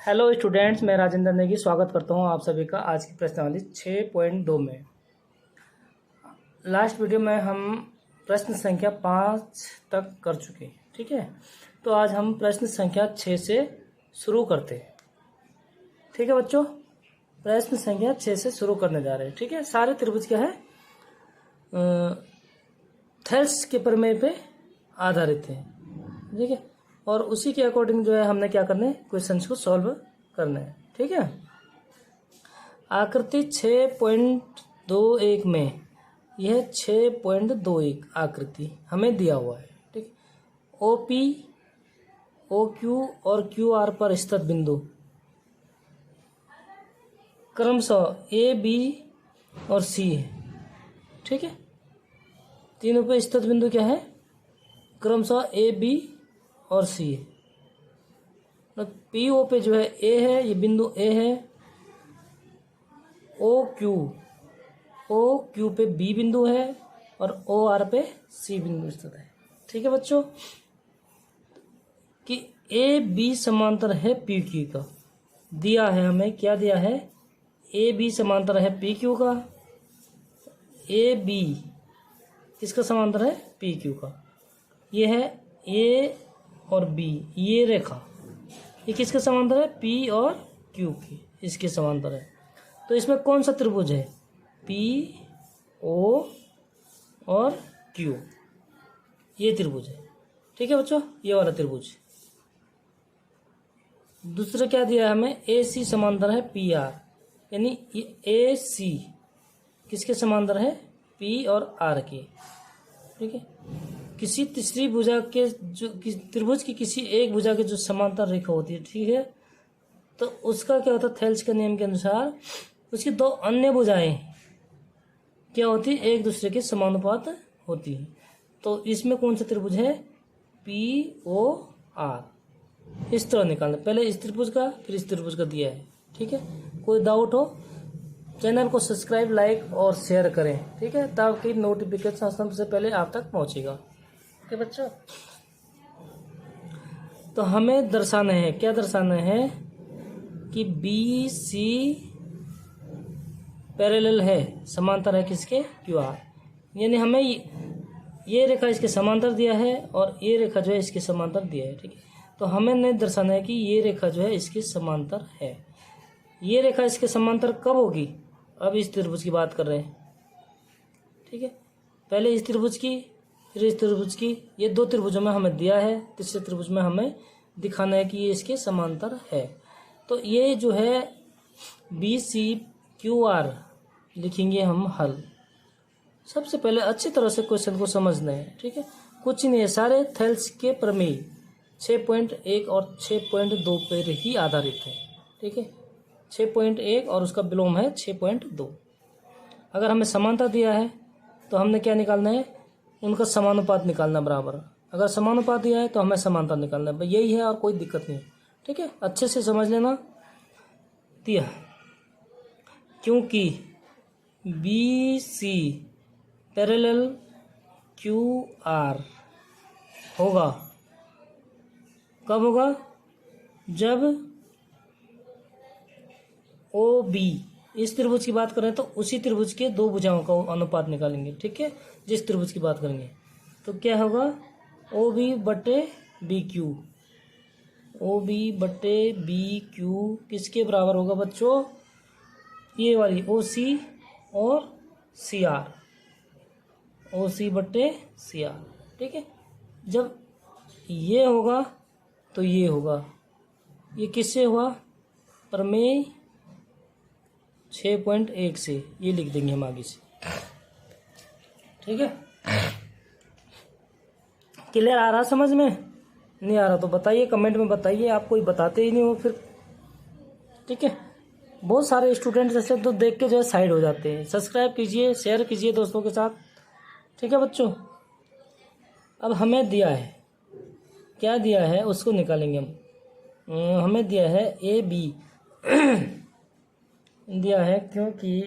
Hello students, मैं राजेंद्र नेगी स्वागत करता हूं आप सभी का आज की प्रश्नावली 6.2 में। लास्ट वीडियो में हम प्रश्न संख्या 5 तक कर चुके हैं, ठीक है। तो आज हम प्रश्न संख्या 6 से शुरू करते हैं, ठीक है बच्चों। प्रश्न संख्या 6 से शुरू करने जा रहे हैं, ठीक है। सारे त्रिभुज क्या है, थेल्स के प्रमेय पे आधारित है, ठीक है। और उसी के अकॉर्डिंग जो है हमने क्या करना है, क्वेश्चंस को सॉल्व करना है, ठीक है। आकृति 6.21 में यह 6.21 आकृति हमें दिया हुआ है, ठीक। OP, OQ और QR पर स्थित बिंदु क्रमशः A, B और C है, ठीक है। तीनों पे स्थित बिंदु क्या है, क्रमशः A, B और C है। तो PO पे जो है A है, ये बिंदु A है। OQ पे B बिंदु है और OR पे C बिंदु स्थित है, ठीक है बच्चों। कि AB समांतर है PQ का दिया है हमें, क्या दिया है, AB समांतर है PQ का। AB किसका समांतर है, PQ का। ये है A और B, ये रेखा ये किसके समांतर है, P और Q की, इसके समांतर है। तो इसमें कौन सा त्रिभुज है, P, O और Q, ये त्रिभुज है, ठीक है बच्चों, ये वाला त्रिभुज। दूसरा क्या दिया है हमें, AC समांतर है PR, यानी AC किसके समांतर है, P और R के, ठीक है। किसी तीसरी भुजा के जो त्रिभुज की किसी एक भुजा के जो समांतर रेखा होती है, ठीक है, तो उसका क्या होता है, थेल्स के नियम के अनुसार उसकी दो अन्य भुजाएं क्या होती है, एक दूसरे के समानुपात होती है। तो इसमें कौन सा त्रिभुज है, POR। इस तरह निकालना, पहले इस त्रिभुज का फिर इस त्रिभुज का दिया है, ठीक है। कोई डाउट हो चैनल को सब्सक्राइब, लाइक और शेयर करें, ठीक है, ताकि नोटिफिकेशन सबसे पहले आप तक पहुंचेगा, ठीक है बच्चों। तो हमें दर्शाना है, क्या दर्शाना है कि BC पैरेलल है, समांतर है किसके, QR। यानी हमें ये रेखा इसके समांतर दिया है और ये रेखा जो है इसके समांतर दिया है, ठीक है। तो हमें नहीं दर्शाना है कि ये रेखा जो है इसके समांतर है। ये रेखा इसके समांतर कब होगी, अब इस त्रिभुज की बात कर रहे हैं, ठीक है। पहले इस त्रिभुज की फिर इस त्रिभुज की, ये दो त्रिभुजों में हमें दिया है, तीसरे त्रिभुज में हमें दिखाना है कि ये इसके समांतर है। तो ये जो है BCQR लिखेंगे हम हल। सबसे पहले अच्छी तरह से क्वेश्चन को समझना है, ठीक है। कुछ नहीं है, सारे थेल्स के प्रमेय 6.1 और 6.2 पर ही आधारित है, ठीक है। 6.1 और उसका विलोम है 6.2। अगर हमें समांतर दिया है तो हमने क्या निकालना है, उनका समानुपात निकालना बराबर। अगर समानुपात दिया है तो हमें समांतर निकालना है, यही है और कोई दिक्कत नहीं, ठीक है। अच्छे से समझ लेना दिया, क्योंकि BC पैरेलल QR होगा, कब होगा, जब OB, इस त्रिभुज की बात करें तो उसी त्रिभुज के दो भुजाओं का अनुपात निकालेंगे, ठीक है। जिस त्रिभुज की बात करेंगे तो क्या होगा, OB बटे BQ, OB बटे BQ किसके बराबर होगा बच्चों, ये वाली OC और CR, OC बटे CR, ठीक है। जब ये होगा तो ये होगा, ये किससे हुआ, प्रमेय 6.1 से, ये लिख देंगे हम आगे से, ठीक है। क्लियर आ रहा समझ में, नहीं आ रहा तो बताइए, कमेंट में बताइए, आप कोई बताते ही नहीं हो फिर, ठीक है। बहुत सारे स्टूडेंट्स ऐसे तो देख के जो है साइड हो जाते हैं। सब्सक्राइब कीजिए, शेयर कीजिए दोस्तों के साथ, ठीक है बच्चों। अब हमें दिया है, क्या दिया है उसको निकालेंगे हम। हमें दिया है AB दिया है, क्योंकि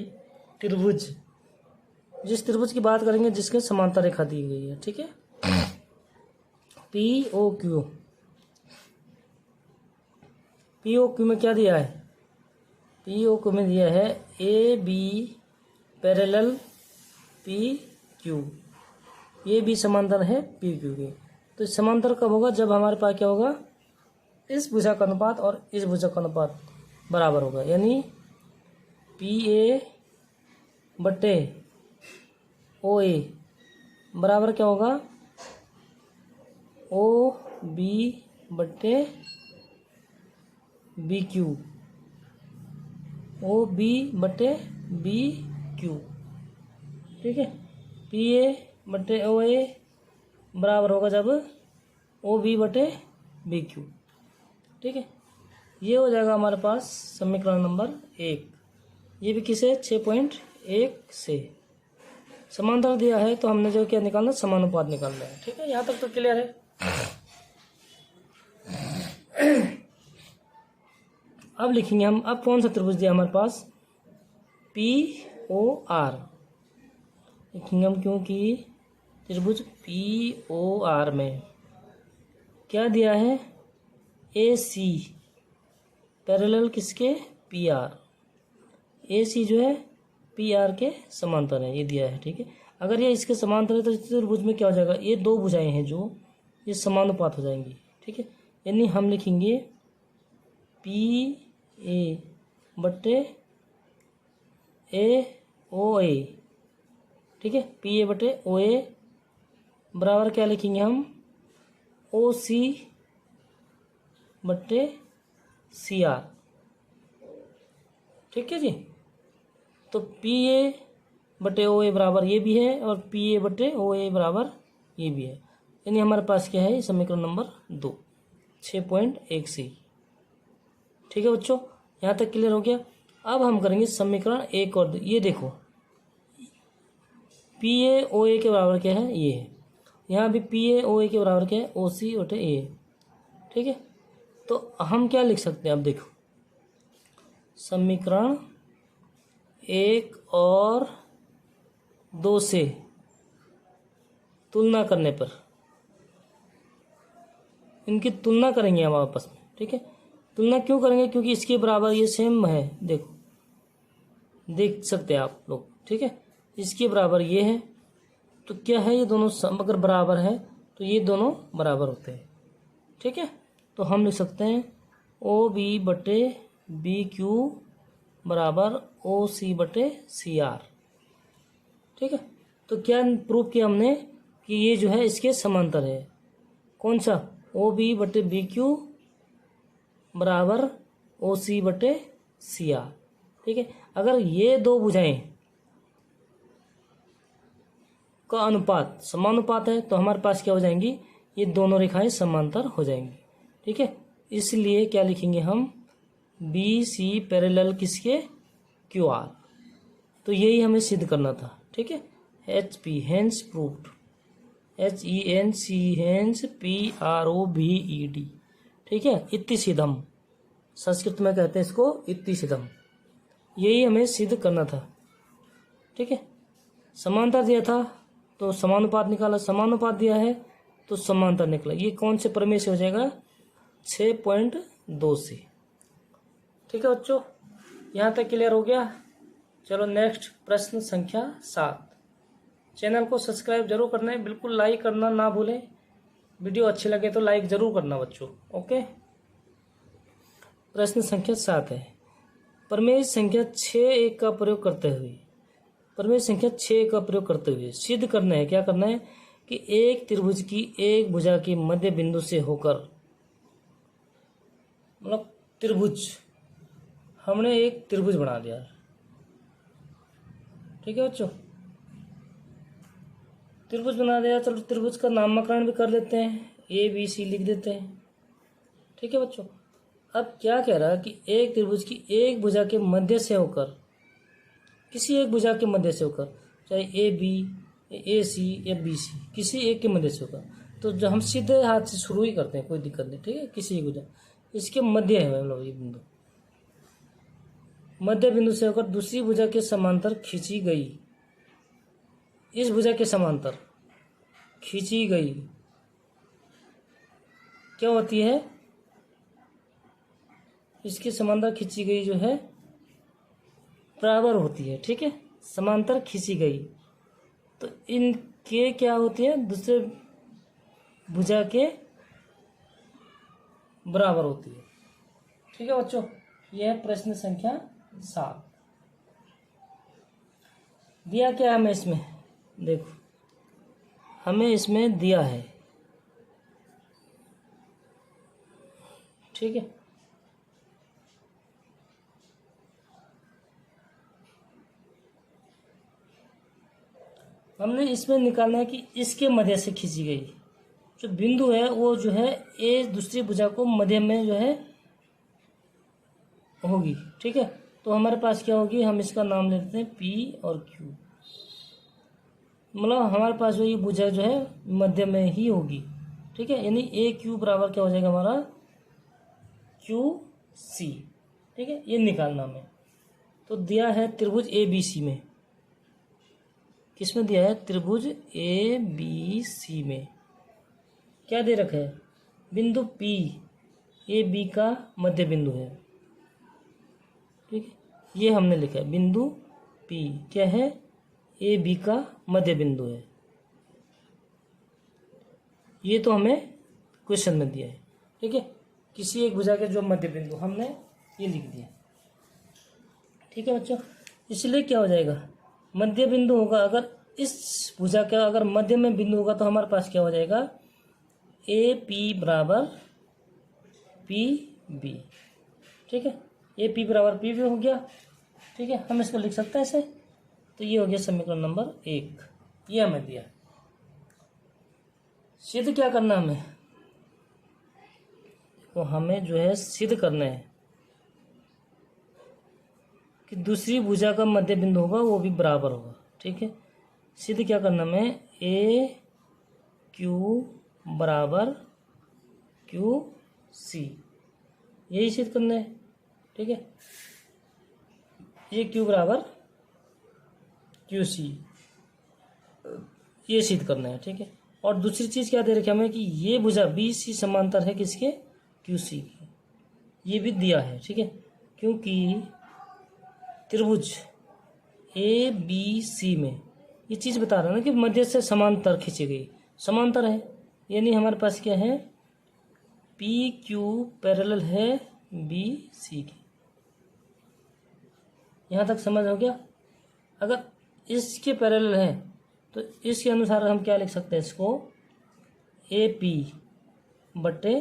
त्रिभुज, जिस त्रिभुज की बात करेंगे जिसके समांतर रेखा दी गई है, ठीक है। POQ पी ओ क्यू में क्या दिया है, पी ओ क्यू में दिया है A B parallel P Q, ये भी समांतर है पी क्यू के। तो समांतर कब होगा, जब हमारे पास क्या होगा, इस भुजा का अनुपात और इस भुजा का अनुपात बराबर होगा, यानी पी ए बटे ओ ए बराबर क्या होगा, ओ बी बटे बी क्यू, ओ बी बटे बी क्यू। ठीक है, पी ए बटे ओ ए बराबर होगा जब ओ बी बटे बी क्यू। ठीक है, ये हो जाएगा हमारे पास समीकरण नंबर 1। ये भी किसे 6.1 से समांतर दिया है, तो हमने जो क्या निकालना, समानुपात निकालना है। ठीक है, यहाँ तक तो क्लियर है। अब लिखेंगे हम, अब कौन सा त्रिभुज दिया हमारे पास, पी ओ आर लिखेंगे हम, क्योंकि त्रिभुज पी ओ आर में क्या दिया है, ए सी पैरेलल किसके, पी आर, ए सी जो है पी आर के समांतर है, ये दिया है। ठीक है, अगर ये इसके समांतर है तो इस त्रिभुज में क्या हो जाएगा, ये दो भुजाएं हैं जो ये समानुपात हो जाएंगी। ठीक है, यानी हम लिखेंगे पी ए बटे ए ओ ए। ठीक है, पी ए बटे ओ ए बराबर क्या लिखेंगे हम, ओ सी बटे सी आर। ठीक है जी, तो पी ए बटे ओ ए बराबर ये भी है और पी ए बटे ओ ए बराबर ये भी है, यानी हमारे पास क्या है, समीकरण नंबर 2 6.1 सी। ठीक है बच्चों, यहाँ तक क्लियर हो गया। अब हम करेंगे समीकरण 1 और 2। ये देखो, पी ए ओ ए के बराबर क्या है, ये है, यहाँ भी पी ए ओ ए के बराबर क्या है, ओ सी बटे ए। ठीक है, तो हम क्या लिख सकते हैं, अब देखो समीकरण 1 और 2 से तुलना करने पर, इनकी तुलना करेंगे हम आपस में। ठीक है, तुलना क्यों करेंगे, क्योंकि इसके बराबर ये सेम है, देखो देख सकते हैं आप लोग। ठीक है, इसके बराबर ये है, तो क्या है, ये दोनों अगर बराबर है तो ये दोनों बराबर होते हैं। ठीक है, तो हम लिख सकते हैं ओ बी बटे बी क्यू बराबर ओ सी बटे सी आर। ठीक है, तो क्या प्रूव किया हमने कि ये जो है इसके समांतर है, कौन सा, ओ बी बटे बी क्यू बराबर ओ सी बटे सी आर। ठीक है, अगर ये दो भुजाएं का अनुपात समानुपात है तो हमारे पास क्या हो जाएंगी, ये दोनों रेखाएं समांतर हो जाएंगी। ठीक है, इसलिए क्या लिखेंगे हम, बी सी पैरेलल किसके, क्यू आर। तो यही हमें सिद्ध करना था। ठीक है, H P hence proved, H E N C hence P R O V E D. ठीक है, इति सिद्धम, संस्कृत में कहते हैं इसको इति सिद्धम, यही हमें सिद्ध करना था। ठीक है, समांतर दिया था तो समानुपात निकाला, समानुपात दिया है तो समांतर निकला। ये कौन से प्रमेय से हो जाएगा, 6.2 से। ठीक है बच्चों, यहाँ तक क्लियर हो गया। चलो नेक्स्ट प्रश्न संख्या 7। चैनल को सब्सक्राइब जरूर करना है, बिल्कुल लाइक करना ना भूलें। वीडियो अच्छी लगे तो लाइक जरूर करना बच्चों। ओके, प्रश्न संख्या 7 है, प्रमेय संख्या 6.1 का प्रयोग करते हुए, प्रमेय संख्या 6 का प्रयोग करते हुए सिद्ध करना है, क्या करना है कि एक त्रिभुज की एक भुजा के मध्य बिंदु से होकर, मतलब त्रिभुज, हमने एक त्रिभुज बना लिया। ठीक है बच्चों, त्रिभुज बना दिया, चलो त्रिभुज का नामकरण भी कर लेते हैं, ए बी सी लिख देते हैं। ठीक है बच्चों, अब क्या कह रहा है कि एक त्रिभुज की एक भुजा के मध्य से होकर, किसी एक भुजा के मध्य से होकर, चाहे ए बी ए सी या बी सी, किसी एक के मध्य से होकर, तो जब हम सीधे हाथ से शुरू ही करते हैं, कोई दिक्कत नहीं। ठीक है, किसी एक भुजा इसके मध्य है, मतलब ये बिंदु, मध्य बिंदु से होकर दूसरी भुजा के समांतर खींची गई, इस भुजा के समांतर खींची गई क्या होती है, इसके समांतर खींची गई जो है बराबर होती है, ठीक है, समांतर खींची गई तो इनके क्या होती है, दूसरे भुजा के बराबर होती है। ठीक है बच्चों, यह है प्रश्न संख्या 7। दिया क्या है हमें इसमें, देखो हमें इसमें दिया है, ठीक है, हमने इसमें निकालना है कि इसके मध्य से खींची गई जो बिंदु है वो जो है ए दूसरी भुजा को मध्य में जो है होगी, ठीक है। तो हमारे पास क्या होगी, हम इसका नाम लेते हैं पी और क्यू, मतलब हमारे पास जो ये भुजा जो है मध्य में ही होगी, ठीक है, यानी ए क्यू बराबर क्या हो जाएगा हमारा क्यू सी, ठीक है, ये निकालना हमें। तो दिया है त्रिभुज ए बी सी में, किसमें दिया है, त्रिभुज ए बी सी में क्या दे रखा है, बिंदु पी ए बी का मध्य बिंदु है, ठीक है, ये हमने लिखा है बिंदु पी क्या है, ए बी का मध्य बिंदु है, ये तो हमें क्वेश्चन में दिया है, ठीक है, किसी एक भुजा के जो मध्य बिंदु हमने ये लिख दिया, ठीक है बच्चों। इसलिए क्या हो जाएगा, मध्य बिंदु होगा, अगर इस भुजा का अगर मध्य में बिंदु होगा तो हमारे पास क्या हो जाएगा, ए पी बराबर पी बी, ठीक है, ए पी बराबर पी बी हो गया, ठीक है, हम इसको लिख सकते हैं ऐसे। तो ये हो गया समीकरण नंबर 1, ये हमें दिया। सिद्ध क्या करना हमें, तो हमें जो है सिद्ध करना है कि दूसरी भुजा का मध्य बिंदु होगा वो भी बराबर होगा, ठीक है। सिद्ध क्या करना हमें, ए क्यू बराबर क्यू सी, यही सिद्ध करना है, ठीक है, ए क्यू बराबर क्यू सी, ये सिद्ध करना है, ठीक है। और दूसरी चीज क्या दे रखी है हमें कि ये भुजा बी सी समांतर है किसके, क्यू सी की, ये भी दिया है, ठीक है, क्योंकि त्रिभुज ए बी सी में ये चीज बता रहा है ना कि मध्य से समांतर खींची गई, समांतर है, यानी हमारे पास क्या है, पी क्यू पैरेलल है बी सी की। यहाँ तक समझ हो गया। अगर इसके पैरेलल है तो इसके अनुसार हम क्या लिख सकते हैं, इसको ए पी बटे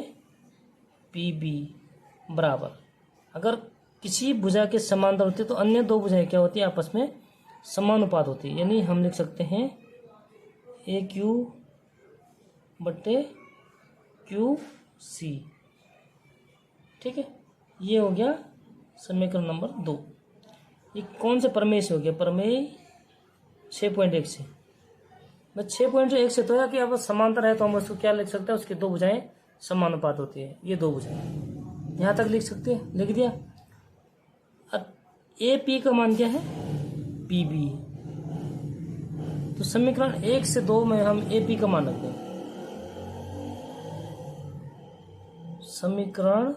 पी बी बराबर, अगर किसी भुजा के समांतर होते तो अन्य दो भुजाएं क्या होती है, आपस में समानुपात होती है, यानी हम लिख सकते हैं ए क्यू बटे क्यू सी, ठीक है, ये हो गया समीकरण नंबर 2। ये कौन से प्रमेय से हो गया, प्रमेय 6.1 से, बस 6.1 से तो है कि अब समांतर है तो हम उसको क्या लिख सकते हैं, उसकी दो भुजाएं समानुपात होती है, ये दो भुजाएं यहाँ तक लिख सकते हैं, लिख दिया। अब ए पी का मान क्या है, पी बी, तो समीकरण 1 से 2 में हम ए पी का मान रखते हैं, समीकरण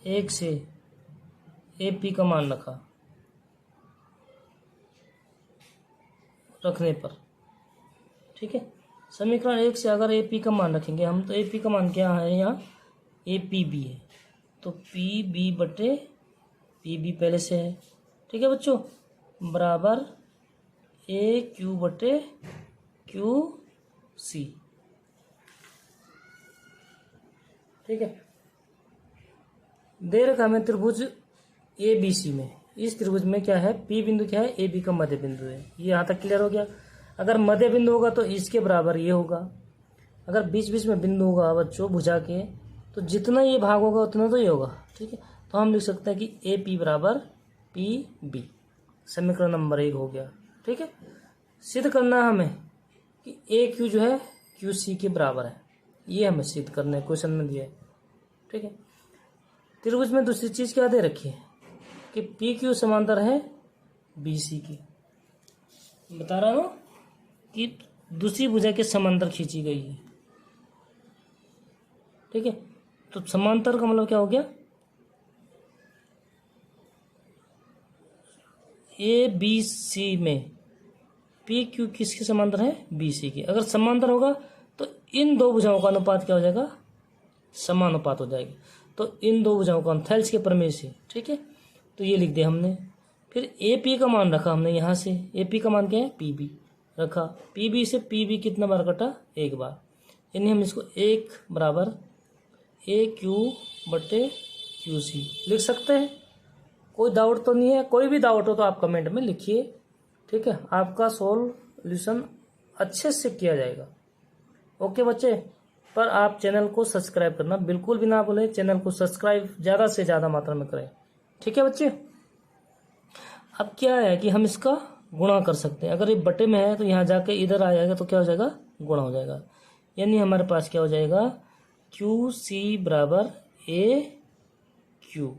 1 से ए पी का मान रखने पर, ठीक है, समीकरण 1 से अगर ए पी का मान रखेंगे हम तो ए पी का मान क्या है, यहाँ ए पी बी है, तो पी बी बटे पी बी पहले से है, ठीक है बच्चों, बराबर ए क्यू बटे क्यू सी, ठीक है। दे रखा हमें त्रिभुज ए बी सी में, इस त्रिभुज में क्या है, पी बिंदु क्या है, ए बी का मध्य बिंदु है, ये यहाँ तक क्लियर हो गया। अगर मध्य बिंदु होगा तो इसके बराबर ये होगा, अगर बीच बीच में बिंदु होगा बच्चों भुजा के तो जितना ये भाग होगा उतना तो ये होगा, ठीक है, तो हम लिख सकते हैं कि ए पी बराबर पी बी, समीकरण नंबर 1 हो गया, ठीक है। सिद्ध करना है हमें कि ए क्यू जो है क्यू सी के बराबर है, ये हमें सिद्ध करना है, क्वेश्चन में दिया है, ठीक है। त्रिभुज में दूसरी चीज क्या दे रखी है कि पी क्यू समांतर है बी सी की, बता रहा हूँ कि दूसरी भुजा के समांतर खींची गई है, ठीक है। तो समांतर का मतलब क्या हो गया, ए बी सी में पी क्यू किसके समांतर है? बी सी के। अगर समांतर होगा तो इन दो भुजाओं का अनुपात क्या हो जाएगा? समानुपात हो जाएगा। तो इन दो भुजाओं का थेल्स के प्रमेय से, ठीक है, तो ये लिख दिया हमने। फिर ए पी का मान रखा हमने यहाँ से, ए पी का मान क्या है? पी बी रखा। पी बी से पी बी कितना बार कटा? एक बार। यानी हम इसको एक बराबर ए क्यू बटे क्यू सी लिख सकते हैं। कोई डाउट तो नहीं है? कोई भी डाउट हो तो आप कमेंट में लिखिए, ठीक है, आपका सॉल्यूशन अच्छे से किया जाएगा। ओके बच्चे, पर आप चैनल को सब्सक्राइब करना बिल्कुल भी ना भूलें। चैनल को सब्सक्राइब ज़्यादा से ज़्यादा मात्रा में करें, ठीक है बच्चे। अब क्या है कि हम इसका गुणा कर सकते हैं। अगर ये बटे में है तो यहाँ जाके इधर आ जाएगा तो क्या हो जाएगा? गुणा हो जाएगा। यानी हमारे पास क्या हो जाएगा? क्यू सी बराबर ए क्यू।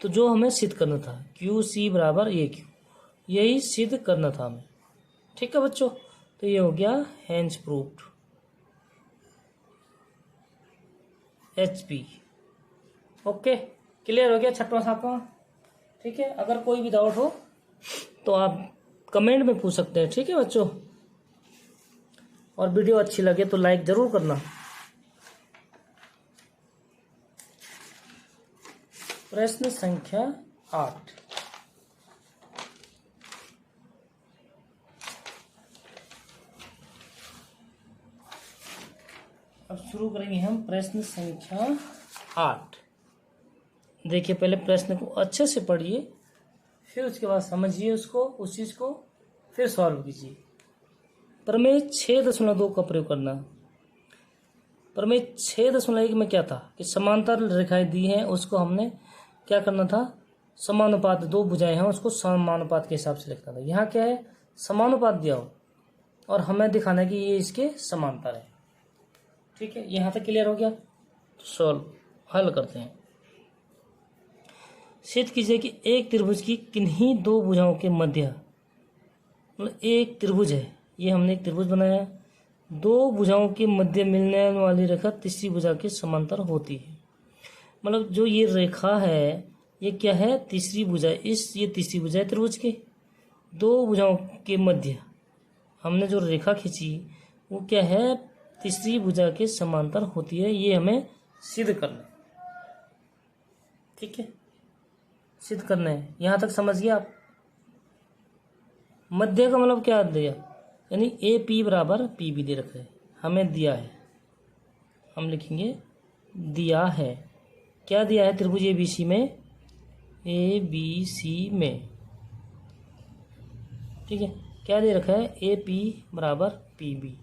तो जो हमें सिद्ध करना था, क्यू सी बराबर ए क्यू, यही सिद्ध करना था हमें, ठीक है बच्चों। तो ये हो गया hence proved H P. Okay, clear हो गया छठवां सातवां, ठीक है। अगर कोई भी डाउट हो तो आप कमेंट में पूछ सकते हैं, ठीक है बच्चों। और वीडियो अच्छी लगे तो लाइक जरूर करना। प्रश्न संख्या 8। अब शुरू करेंगे हम प्रश्न संख्या 8। देखिए, पहले प्रश्न को अच्छे से पढ़िए, फिर उसके बाद समझिए उसको, उस चीज को, फिर सॉल्व कीजिए। प्रमेय 6.2 का प्रयोग करना। प्रमेय 6.1 में क्या था कि समांतर रेखाएं दी हैं, उसको हमने क्या करना था? समानुपात, दो भुजाएं हैं उसको समानुपात के हिसाब से लिखना था। यहाँ क्या है? समानुपात दिया हो और हमें दिखाना है कि ये इसके समांतर है, ठीक है। यहाँ तक क्लियर हो गया? तो सॉल्व हल करते हैं। सिद्ध कीजिए कि एक त्रिभुज की किन्हीं दो भुजाओं के मध्य, मतलब एक त्रिभुज है, ये हमने एक त्रिभुज बनाया है, दो भुजाओं के मध्य मिलने वाली रेखा तीसरी भुजा के समांतर होती है। मतलब जो ये रेखा है ये क्या है? तीसरी भुजा। ये तीसरी भुजा है त्रिभुज के, दो भुजाओं के मध्य हमने जो रेखा खींची वो क्या है? तीसरी भुजा के समांतर होती है। ये हमें सिद्ध करना है, ठीक है, सिद्ध करना है। यहां तक समझ गए आप? मध्य का मतलब क्या दिया? यानी ए पी बराबर पी बी दे रखा है, हमें दिया है, हम लिखेंगे दिया है। क्या दिया है? त्रिभुज ए बी सी में, ए बी सी में, ठीक है। क्या दे रखा है? ए पी बराबर पी बी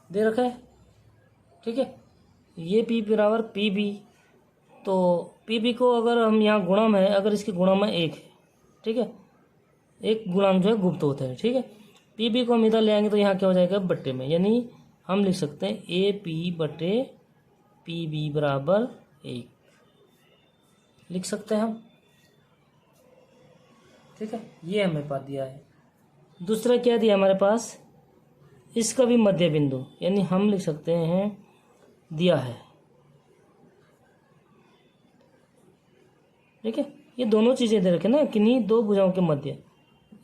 दे रखा है, ठीक है। ये पी बराबर पी बी, तो पी बी को अगर हम यहाँ गुणा में है, अगर इसके गुणा में एक है, ठीक है, एक गुणांक जो है गुप्त होता है, ठीक है। पी बी को हम इधर ले आएंगे तो यहाँ क्या हो जाएगा? बट्टे में। यानी हम लिख सकते हैं ए पी बटे पी बी बराबर 1 लिख सकते हैं हम, ठीक है। ये हमें पा दिया है। दूसरा क्या दिया हमारे पास? इसका भी मध्य बिंदु, यानी हम लिख सकते हैं दिया है, ठीक है। ये दोनों चीजें दे रखे ना, किन्हीं दो भुजाओं के मध्य,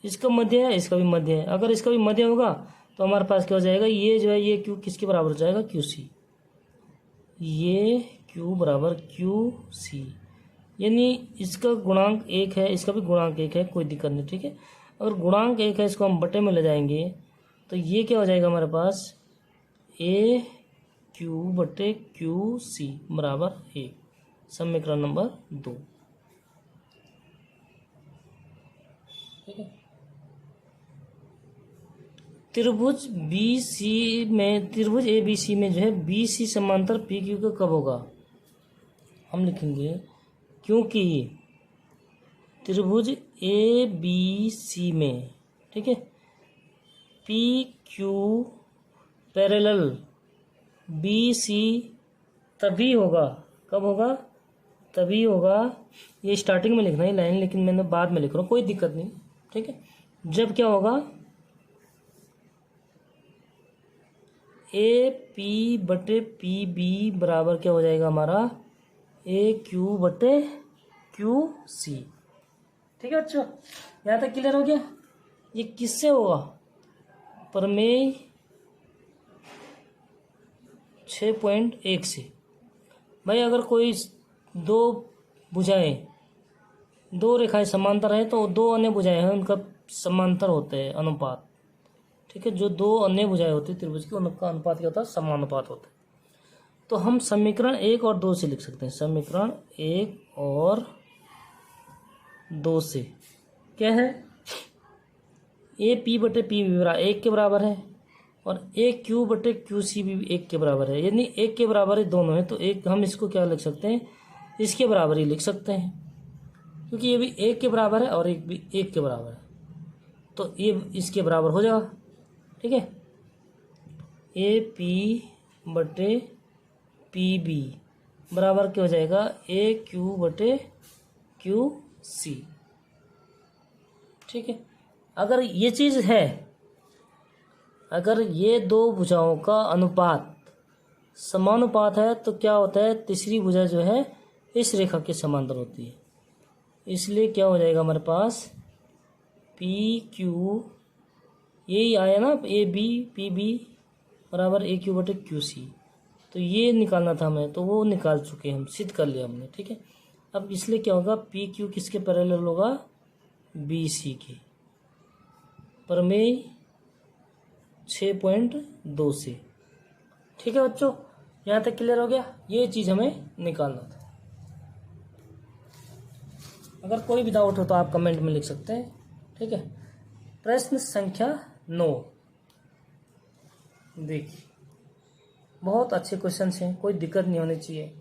इसका मध्य है, इसका भी मध्य है। अगर इसका भी मध्य होगा तो हमारे पास क्या हो जाएगा? ये जो है ये क्यू किसके बराबर हो जाएगा? Q C. ये क्यू बराबर क्यू सी, यानी इसका गुणांक 1 है, इसका भी गुणांक 1 है, कोई दिक्कत नहीं, ठीक है। अगर गुणांक 1 है, इसको हम बटे में ले जाएंगे तो ये क्या हो जाएगा हमारे पास? ए क्यू बटे क्यू सी बराबर 1, समीकरण नंबर 2, ठीक है। त्रिभुज बी सी में, त्रिभुज ए बी सी में जो है बी सी समांतर पी क्यू का कब होगा? हम लिखेंगे क्योंकि त्रिभुज ए बी सी में, ठीक है, P Q parallel B C तभी होगा। कब होगा? तभी होगा। ये स्टार्टिंग में लिखना है लाइन, लेकिन मैंने बाद में लिख रहा हूँ, कोई दिक्कत नहीं, ठीक है। जब क्या होगा? ए पी बटे पी बी बराबर क्या हो जाएगा हमारा? ए क्यू बटे क्यू सी, ठीक है बच्चों, यहाँ तक क्लियर हो गया। ये किससे होगा? प्रमेय 6.1 से। भाई अगर कोई दो भुजाएं, दो रेखाएं समांतर है तो दो अन्य भुजाएं हैं उनका समांतर होते हैं अनुपात। ठीक है, जो दो अन्य भुजाएं होती है त्रिभुज की उनका अनुपात क्या होता है? समानुपात होता है। तो हम समीकरण 1 और 2 से लिख सकते हैं। समीकरण 1 और 2 से क्या है? ए पी बटे पी भी बराबर 1 के बराबर है और ए क्यू बटे क्यू सी भी 1 के बराबर है। यानी 1 के बराबर ही दोनों है, तो एक हम इसको क्या लिख सकते हैं? इसके बराबर ही लिख सकते हैं, क्योंकि ये भी 1 के बराबर है और एक भी 1 के बराबर है, तो ये इसके बराबर हो जाएगा। ठीक है, ए पी बटे पी बी बराबर क्या हो जाएगा? ए क्यू बटे क्यू सी। ठीक है, अगर ये चीज़ है, अगर ये दो भुजाओं का अनुपात समानुपात है तो क्या होता है? तीसरी भुजा जो है इस रेखा के समांतर होती है। इसलिए क्या हो जाएगा हमारे पास? पी क्यू, यही आया ना, ए बी पी बी बराबर ए क्यू बटे क्यू सी। तो ये निकालना था हमें, तो वो निकाल चुके हम, सिद्ध कर लिया हमने। ठीक है, अब इसलिए क्या होगा? पी क्यू किसके पैरेलल होगा? बी सी के। प्रमेय 6.2 से। ठीक है बच्चों, यहाँ तक क्लियर हो गया। ये चीज़ हमें निकालना था। अगर कोई भी डाउट हो तो आप कमेंट में लिख सकते हैं। ठीक है, प्रश्न संख्या 9 देखिए, बहुत अच्छे क्वेश्चन हैं, कोई दिक्कत नहीं होनी चाहिए,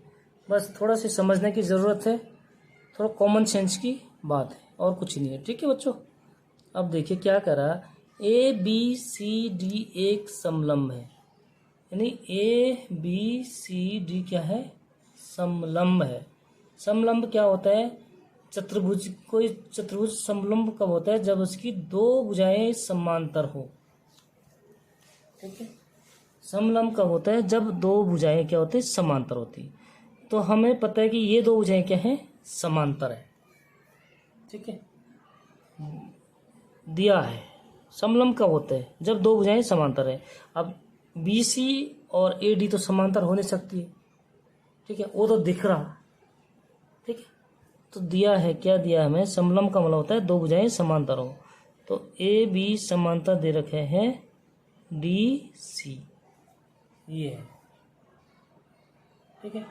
बस थोड़ा सा समझने की ज़रूरत है, थोड़ा कॉमन सेंस की बात है और कुछ नहीं है। ठीक है बच्चों, अब देखिए क्या कह रहा है? ए बी सी डी एक समलंब है, यानी ए बी सी डी क्या है? समलंब है। समलंब क्या होता है? चतुर्भुज, कोई चतुर्भुज समलंब कब होता है? जब उसकी दो भुजाएं समांतर हो। ठीक है, समलंब कब होता है? जब दो भुजाएं क्या होती है? समांतर होती है। तो हमें पता है कि ये दो भुजाएं क्या है? समांतर है। ठीक है, दिया है। समलंब कब होता है? जब दो भुजाएं समांतर है। अब बी सी और ए डी तो समांतर हो नहीं सकती है। ठीक है, वो तो दिख रहा। ठीक है, तो दिया है, क्या दिया हमें? समलंब का मतलब होता है दो भुजाएं समांतर हो। तो ए बी समांतर दे रखे हैं डी सी, ये है। ठीक है,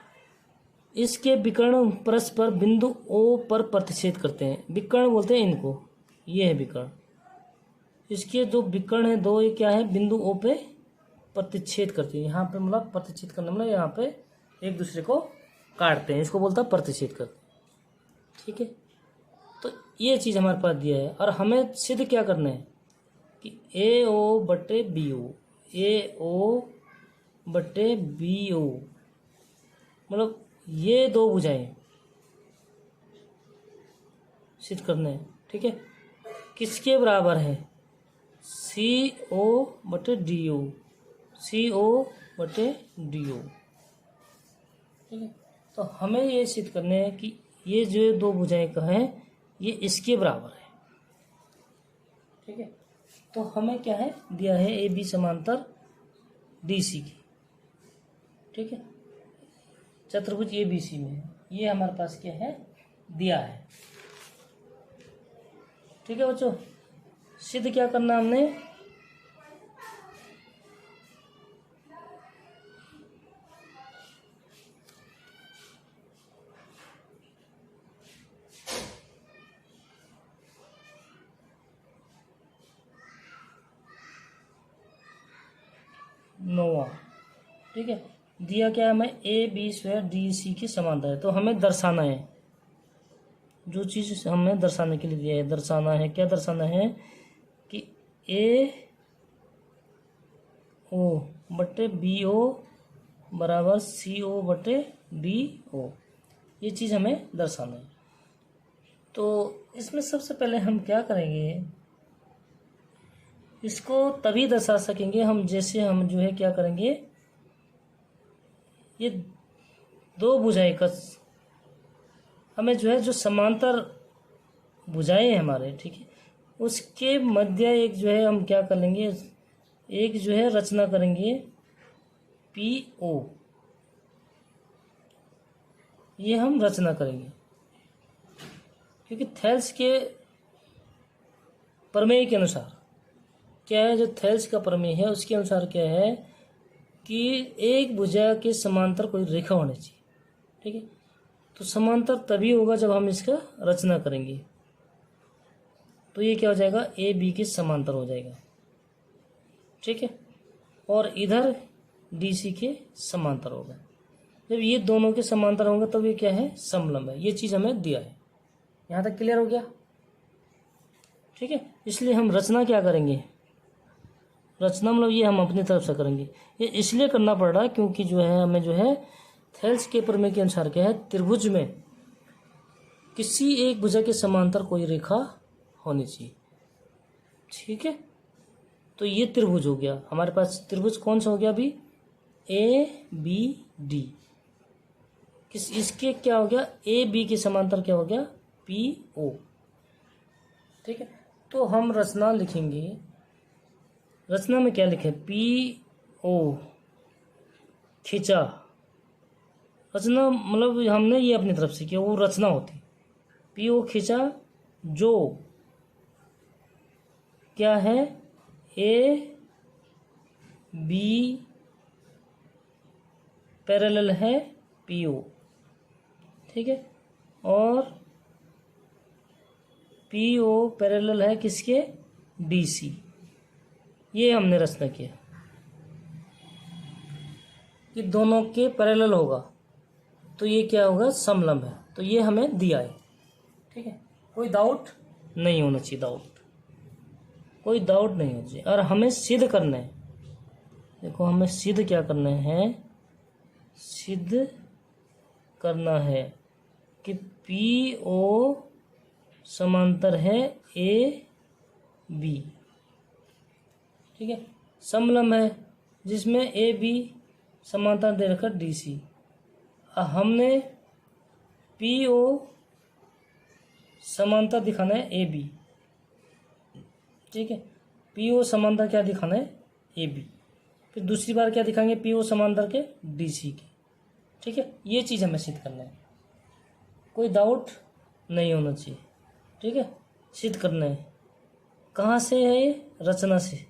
इसके विकर्ण परस्पर बिंदु ओ पर प्रतिच्छेद करते हैं। विकर्ण बोलते हैं इनको, ये है विकर्ण। इसके जो विकर्ण है दो, ये क्या है? बिंदु ओ पे प्रतिच्छेद करते हैं। यहाँ पे मतलब प्रतिच्छेद करने मतलब यहाँ पे एक दूसरे को काटते हैं, इसको बोलता है प्रतिच्छेद करते हैं। ठीक है, तो ये चीज़ हमारे पास दिया है और हमें सिद्ध क्या करना है कि ए ओ बटे बी ओ, ए ओ बटे बी ओ, मतलब ये दो भुजाएं सिद्ध करने हैं। ठीक है, किसके बराबर है? सी ओ बटे डी ओ, सी ओ बटे डी ओ। ठीक है, तो हमें ये सिद्ध करने हैं कि ये जो दो भुजाएं का है ये इसके बराबर है। ठीक है, तो हमें क्या है दिया है? ए बी समांतर डी सी की। ठीक है, चतुर्भुज ए बी सी में ये हमारे पास क्या है? दिया है। ठीक है बच्चों, सिद्ध क्या करना हमने? नोवा। ठीक है, दिया क्या है हमें? A B square D C की समानता है, तो हमें दर्शाना है। जो चीज़ हमें दर्शाने के लिए दिया है, दर्शाना है। क्या दर्शाना है? कि ए ओ बटे बी ओ बराबर सी ओ बटे डी ओ, ये चीज़ हमें दर्शाना है। तो इसमें सबसे पहले हम क्या करेंगे? इसको तभी दर्शा सकेंगे हम जैसे हम जो है क्या करेंगे, ये दो भुजाएं का हमें जो है जो समांतर भुजाएं हैं हमारे, ठीक है, उसके मध्य एक जो है हम क्या कर लेंगे, एक जो है रचना करेंगे पी ओ, ये हम रचना करेंगे क्योंकि थेल्स के प्रमेय के अनुसार क्या है, जो थेल्स का प्रमेय है उसके अनुसार क्या है कि एक भुजा के समांतर कोई रेखा होनी चाहिए, ठीक है। तो समांतर तभी होगा जब हम इसका रचना करेंगे, तो ये क्या हो जाएगा, ए बी के समांतर हो जाएगा, ठीक है, और इधर डी सी के समांतर होगा। जब ये दोनों के समांतर होंगे तब ये क्या है, समलंब है। ये चीज़ हमें दिया है। यहाँ तक क्लियर हो गया, ठीक है। इसलिए हम रचना क्या करेंगे, रचना मतलब ये हम अपनी तरफ से करेंगे। ये इसलिए करना पड़ रहा है क्योंकि जो है हमें जो है थेल्स के प्रमेय के अनुसार क्या है, त्रिभुज में किसी एक भुजा के समांतर कोई रेखा होनी चाहिए, ठीक है। तो ये त्रिभुज हो गया हमारे पास। त्रिभुज कौन सा हो गया अभी, ए बी डी। किस इसके क्या हो गया, ए बी के समांतर क्या हो गया, पी ओ, ठीक है। तो हम रचना लिखेंगे, रचना में क्या लिखे, पी ओ खींचा, रचना मतलब हमने ये अपनी तरफ से किया, वो रचना होती। पी ओ खींचा जो क्या है, ए बी पैरेलल है पी ओ, ठीक है, और पी ओ पैरेलल है किसके, डी सी। ये हमने रचना किया कि दोनों के पैरेलल होगा तो ये क्या होगा, समलंब है। तो ये हमें दिया है, ठीक है। कोई डाउट नहीं होना चाहिए, कोई डाउट नहीं होना चाहिए। और हमें सिद्ध करना है, देखो हमें सिद्ध क्या करना है, सिद्ध करना है कि पी ओ समांतर है ए बी, ठीक है, समलंब है जिसमें ए बी समांतर दे रखा डी सी। हमने पी ओ समांतर दिखाना है ए बी, ठीक है, पी ओ समांतर क्या दिखाना है, ए बी। फिर दूसरी बार क्या दिखाएंगे, पी ओ समांतर के डी सी के, ठीक है। ये चीज़ हमें सिद्ध करना है, कोई डाउट नहीं होना चाहिए, ठीक है। सिद्ध करना है, कहाँ से है ये, रचना से,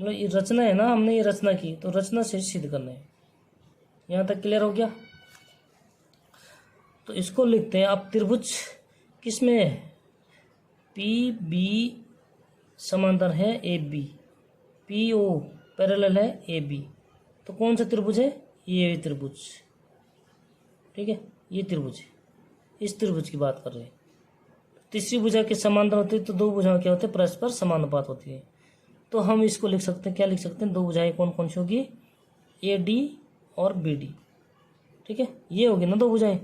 मतलब ये रचना है ना, हमने ये रचना की तो रचना से सिद्ध करना है। यहाँ तक क्लियर हो गया। तो इसको लिखते हैं अब, त्रिभुज किसमें है, पी बी समांतर है A B, P O parallel है ए बी। तो कौन सा त्रिभुज है, ये त्रिभुज, ठीक है, ये त्रिभुज है। इस त्रिभुज की बात कर रहे हैं। तीसरी भुजा के समांतर होती है तो दो भुजाएं क्या होते हैं, परस्पर समानुपात होती है। तो हम इसको लिख सकते हैं, क्या लिख सकते हैं, दो भुजाएं कौन कौन सी होगी, ए डी और बी डी, ठीक है, ये होगी ना दो भुजाएं।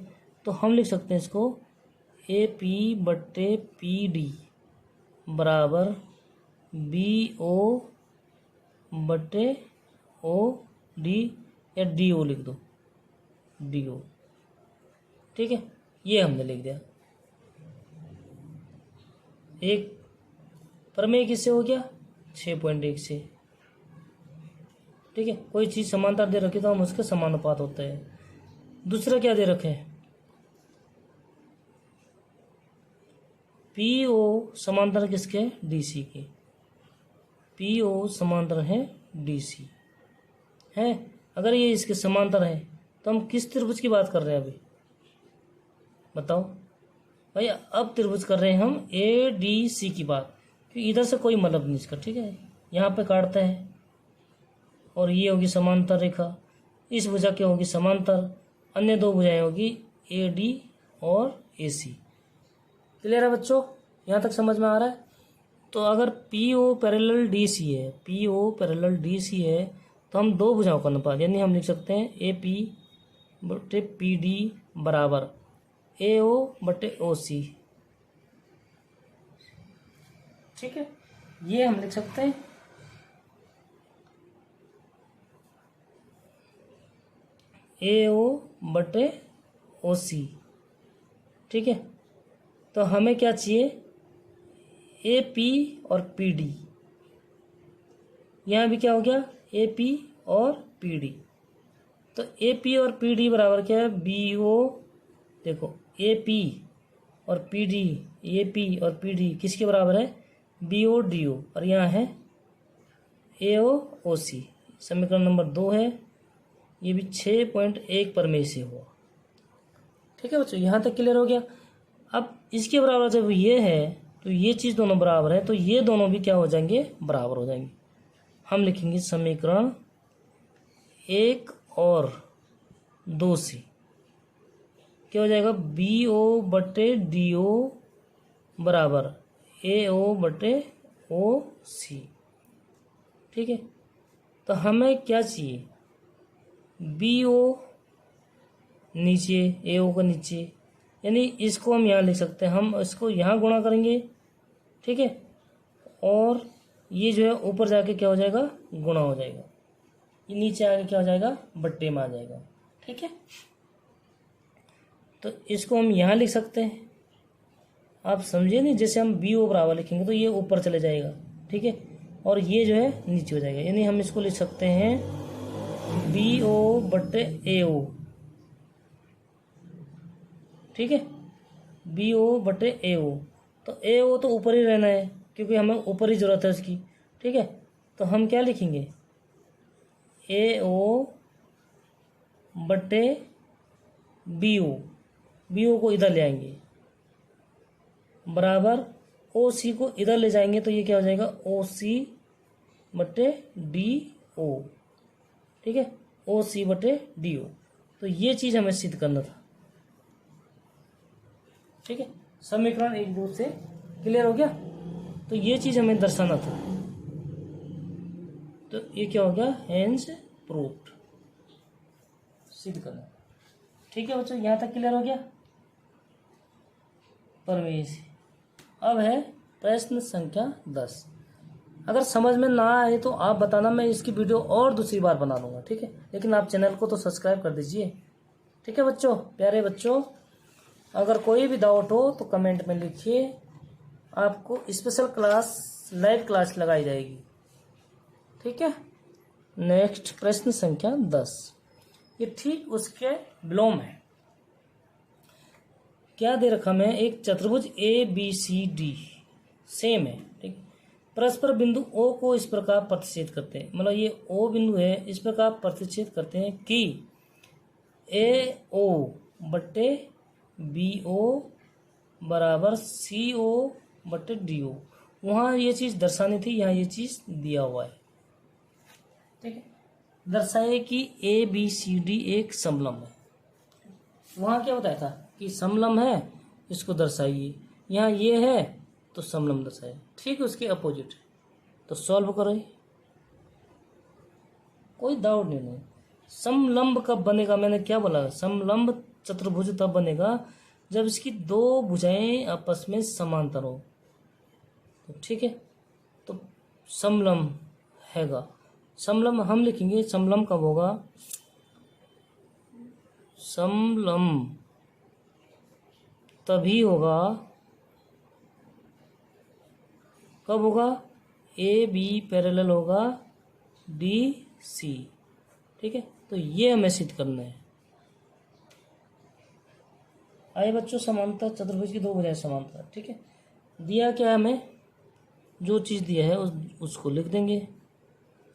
तो हम लिख सकते हैं इसको ए पी बट्टे पी डी बराबर बी ओ बट्टे ओ डी, या डी ओ लिख दो, डी ओ, ठीक है। ये हमने लिख दिया। एक प्रमेय किससे हो गया, 6.1 से, ठीक है। कोई चीज़ समांतर दे रखी तो हम उसके समानुपात होता है। दूसरा क्या दे रखे हैं, पी ओ समांतर किसके, डी सी के, पी ओ समांतर है डी सी है। अगर ये इसके समांतर है तो हम किस त्रिभुज की बात कर रहे हैं अभी, बताओ भाई। अब त्रिभुज कर रहे हैं हम ए डी सी की बात, क्योंकि इधर से कोई मतलब नहीं इसका, ठीक है। यहाँ पे काटते हैं और ये होगी समांतर रेखा, इस भुजा की होगी समांतर, अन्य दो भुजाएं होगी ए डी और ए सी। क्लियर है बच्चों, यहाँ तक समझ में आ रहा है। तो अगर P O parallel D C है, P O parallel D C है, तो हम दो भुजाओं का अनुपात, यानी हम लिख सकते हैं ए पी बटे पी डी बराबर ए ओ बटे ओ सी, ठीक है। ये हम लिख सकते हैं। ए ओ बटे ओ सी, ठीक है। तो हमें क्या चाहिए, ए पी और पी डी। यहाँ भी क्या हो गया, ए पी और पी डी। तो ए पी और पी डी बराबर क्या है, बी ओ, देखो ए पी और पी डी, ए पी और पी डी किसके बराबर है, बी ओ डी ओ, और यहाँ है ए ओ ओ सी। समीकरण नंबर 2 है, ये भी 6.1 प्रमेय से हुआ। ठीक है बच्चों, यहाँ तक क्लियर हो गया। अब इसके बराबर जब ये है तो ये चीज़ दोनों बराबर है, तो ये दोनों भी क्या हो जाएंगे, बराबर हो जाएंगे। हम लिखेंगे समीकरण 1 और 2 से क्या हो जाएगा, बी ओ बटे डी ओ बराबर ए ओ बटे ओ सी। ठीक है, तो हमें क्या चाहिए, बी ओ नीचे, ए ओ का नीचे, यानी इसको हम यहाँ लिख सकते हैं, हम इसको यहाँ गुणा करेंगे। ठीक है, और ये जो है ऊपर जाके क्या हो जाएगा, गुणा हो जाएगा, ये नीचे आके क्या हो जाएगा, बट्टे में आ जाएगा। ठीक है, तो इसको हम यहाँ लिख सकते हैं, आप समझिए नहीं, जैसे हम बी ओ बराबर लिखेंगे तो ये ऊपर चले जाएगा। ठीक है, और ये जो है नीचे हो जाएगा, यानी हम इसको लिख सकते हैं बी ओ बट्टे ए ओ। ठीक है, बी ओ बटे ए ओ, तो ए ओ तो ऊपर ही रहना है क्योंकि हमें ऊपर ही ज़रूरत है उसकी। ठीक है, तो हम क्या लिखेंगे, ए ओ बटे बी ओ, बी ओ को इधर ले आएंगे बराबर ओ सी को इधर ले जाएंगे, तो ये क्या हो जाएगा, ओ सी बटे डी ओ। ठीक है, ओ सी बटे डी ओ, तो ये चीज़ हमें सिद्ध करना था। ठीक है, समीकरण 1-2 से क्लियर हो गया, तो ये चीज़ हमें दर्शाना था, तो ये क्या हो गया, हेंस प्रूव्ड, सिद्ध करना। ठीक है बच्चों, यहाँ तक क्लियर हो गया प्रमेय से। अब है प्रश्न संख्या 10। अगर समझ में ना आए तो आप बताना, मैं इसकी वीडियो और दूसरी बार बना लूँगा। ठीक है, लेकिन आप चैनल को तो सब्सक्राइब कर दीजिए। ठीक है बच्चों, प्यारे बच्चों, अगर कोई भी डाउट हो तो कमेंट में लिखिए, आपको स्पेशल क्लास, लाइव क्लास लगाई जाएगी। ठीक है, नेक्स्ट प्रश्न संख्या 10, ये ठीक उसके विलोम है। क्या दे रखा है, एक चतुर्भुज A B C D same है। ठीक, परस्पर बिंदु ओ को इस प्रकार प्रतिच्छेद करते हैं, मतलब ये ओ बिंदु है, इस प्रकार प्रतिच्छेद करते हैं कि ए ओ बट्टे बी ओ बराबर सी ओ बटे डी ओ। वहाँ ये चीज़ दर्शानी थी, यहाँ ये चीज़ दिया हुआ है। ठीक है, दर्शाए कि ए बी सी डी एक समलम है। वहाँ क्या बताया था कि समलम है, इसको दर्शाइए, यहाँ ये है तो समलम दर्शाए। ठीक, उसके अपोजिट, तो सॉल्व करो, कोई डाउट नहीं। समलंब कब बनेगा, मैंने क्या बोला, समलंब चतुर्भुज तब बनेगा जब इसकी दो भुजाएं आपस में समांतर हो। तो ठीक है, तो समलंब हैगा, समलंब हम लिखेंगे, समलंब कब होगा, समलंब तभी होगा, कब होगा, ए बी पैरेलल होगा डी सी। ठीक है, तो ये हमें सिद्ध करना है। आइए बच्चों, समांतर चतुर्भुज की दो भुजाएं समांतर। ठीक है, दिया क्या है हमें, जो चीज़ दिया है उसको लिख देंगे।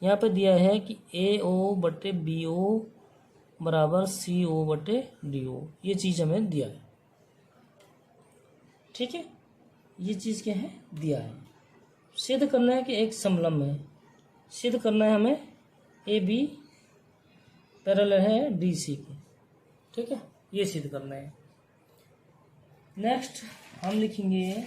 यहाँ पे दिया है कि ए ओ बटे बी ओ बराबर सी ओ बटे डी ओ, ये चीज़ हमें दिया है। ठीक है, ये चीज़ क्या है, दिया है। सिद्ध करना है कि एक समलंब है, सिद्ध करना है हमें ए बी पैरेलल है डी सी के। ठीक है, ये सिद्ध करना है। नेक्स्ट हम लिखेंगे,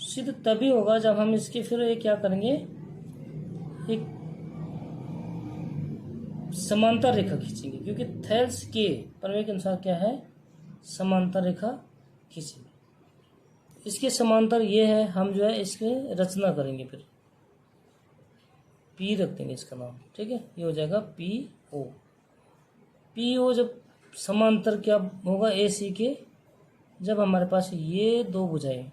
सिद्ध तभी होगा जब हम इसके फिर एक क्या करेंगे, एक समांतर रेखा खींचेंगे, क्योंकि थेल्स के प्रमेय के अनुसार क्या है, समांतर रेखा खींचेंगे। इसके समांतर ये है, हम जो है इसके रचना करेंगे, फिर पी रख देंगे इसका नाम। ठीक है, ये हो जाएगा पी ओ। पी ओ जब समांतर क्या होगा ए सी के, जब हमारे पास ये दो भुजाएं,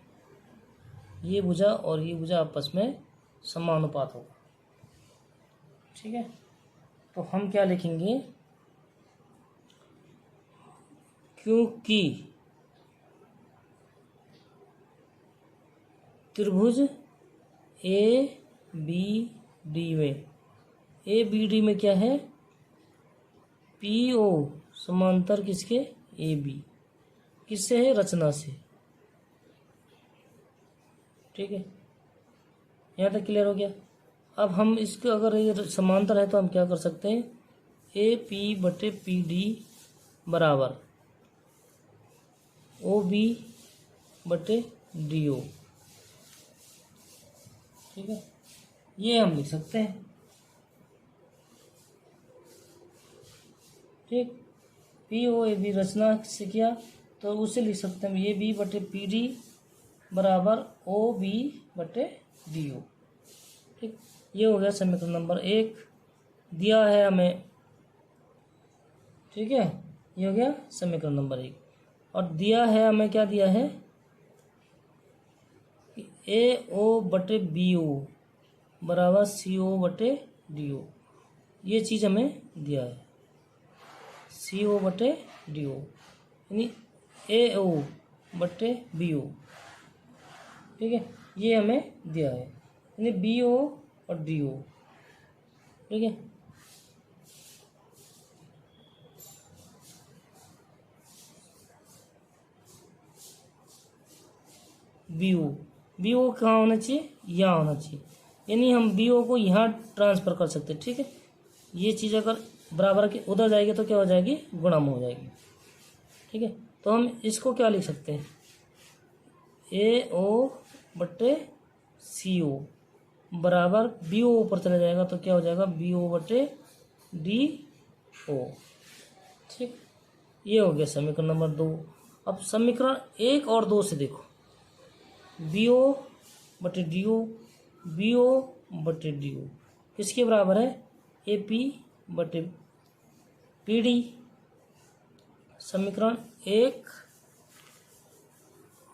ये भुजा और ये भुजा आपस में समानुपात होगा। ठीक है, तो हम क्या लिखेंगे, क्योंकि त्रिभुज ए बी डी में क्या है, पी ओ समांतर किसके, ए बी, किससे है, रचना से। ठीक है, यहाँ तक क्लियर हो गया। अब हम इसके अगर ये समांतर है तो हम क्या कर सकते हैं, ए पी बटे पी डी बराबर ओ बी बटे डी ओ। ठीक है, ये हम लिख सकते हैं। ठीक, पी ओ ए बी रचना से किया तो उसे लिख सकते हैं ए बी बटे पी डी बराबर ओ बी बटे डी ओ। ठीक, ये हो गया समीकरण नंबर 1, दिया है हमें। ठीक है, ये हो गया समीकरण नंबर 1, और दिया है हमें, क्या दिया है, ए ओ बटे बी ओ बराबर सी ओ बटे डी ओ। ये चीज़ हमें दिया है, सी ओ बटे डी ओ, यानी ए ओ बटे बी ओ। ठीक है, ये हमें दिया है, यानी बी ओ और डी ओ। ठीक है, बी ओ कहाँ होना चाहिए, यहाँ होना चाहिए, यानी हम बी ओ को यहाँ ट्रांसफ़र कर सकते हैं। ठीक है, ये चीज़ अगर बराबर के उधर जाएगी तो क्या हो जाएगी, गुणा में हो जाएगी। ठीक है, तो हम इसको क्या लिख सकते हैं, ए ओ बटे सी ओ बराबर बी ओ ऊपर चला जाएगा तो क्या हो जाएगा, बी ओ बटे डी ओ। ठीक, ये हो गया समीकरण नंबर 2। अब समीकरण 1 और 2 से देखो, बी ओ बटे डी ओ, बी ओ बटे डी ओ किसके बराबर है, ए पी बटे पी डी। समीकरण 1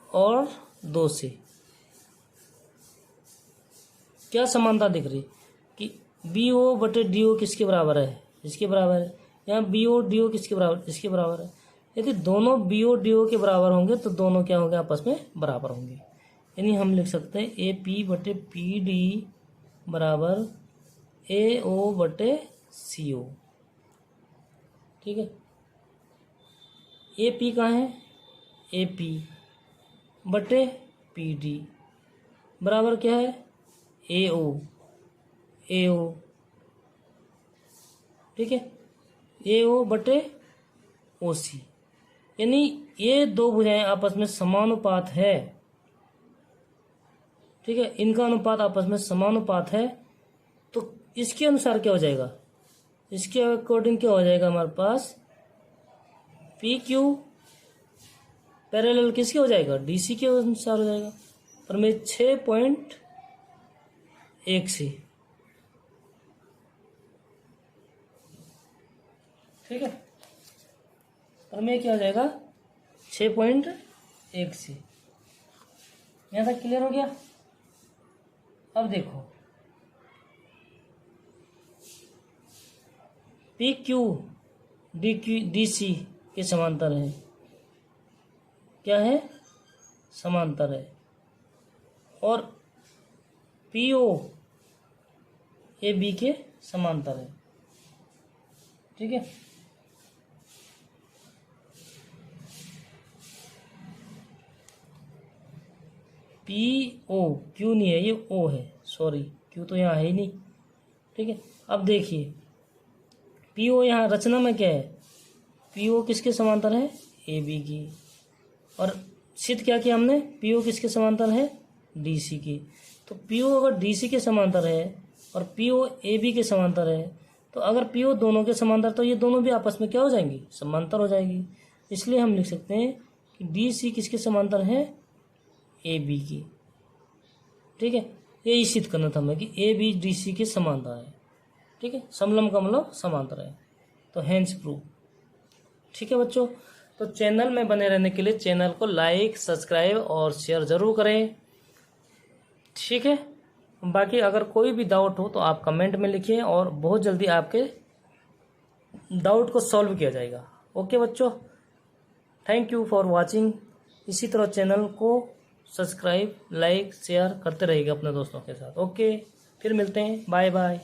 और 2 से क्या समानता दिख रही कि बी ओ बटे डी ओ किसके बराबर है, इसके बराबर है। यहाँ बी ओ डी ओ किसके बराबर, इसके बराबर है। यदि दोनों बी ओ डी ओ के बराबर होंगे तो दोनों क्या होंगे, आपस में बराबर होंगे, यानी हम लिख सकते हैं ए पी बटे पी डी बराबर ए ओ बटे सी ओ। ठीक है, ए पी कहाँ है, ए पी बटे पी डी बराबर क्या है, ए ओ, ए ओ। ठीक है, ए ओ बटे ओ सी, यानी ये दो भुजाएं आपस में समानुपात है। ठीक है, इनका अनुपात आपस में समानुपात है, तो इसके अनुसार क्या हो जाएगा, इसके अकॉर्डिंग क्या हो जाएगा, हमारे पास पी क्यू पैरेलल किसके हो जाएगा, डी सी के अनुसार हो जाएगा। प्रमेय 6.1 से। ठीक है, प्रमेय क्या हो जाएगा, 6.1 से। यहाँ तक क्लियर हो गया। अब देखो, पी क्यू डी सी के समांतर है, क्या है, समांतर है, और पी ओ ए बी के समांतर है। ठीक है, पी ओ, क्यू नहीं है, ये ओ है, सॉरी, क्यू तो यहाँ है ही नहीं। ठीक है, अब देखिए पी ओ यहाँ रचना में क्या है, पी ओ किसके समांतर है, ए बी की, और सिद्ध क्या किया हमने, पी ओ किसके समांतर है, डी सी की। तो पी ओ अगर डी सी के समांतर है और पी ओ ए बी के समांतर है, तो अगर पी ओ दोनों के समांतर, तो ये दोनों भी आपस में क्या हो जाएंगी, समांतर हो जाएगी। इसलिए हम लिख सकते हैं कि डी सी किसके समांतर है, ए बी की। ठीक है, यही सिद्ध करना था हमें कि ए बी डी सी के समांतर है। ठीक है, समलंब का मतलब समांतर है, तो हेंस प्रूव। ठीक है बच्चों, तो चैनल में बने रहने के लिए चैनल को लाइक, सब्सक्राइब और शेयर ज़रूर करें। ठीक है, बाकी अगर कोई भी डाउट हो तो आप कमेंट में लिखिए और बहुत जल्दी आपके डाउट को सॉल्व किया जाएगा। ओके बच्चों, थैंक यू फॉर वाचिंग। इसी तरह चैनल को सब्सक्राइब, लाइक, शेयर करते रहिएगा अपने दोस्तों के साथ। ओके, फिर मिलते हैं, बाय बाय।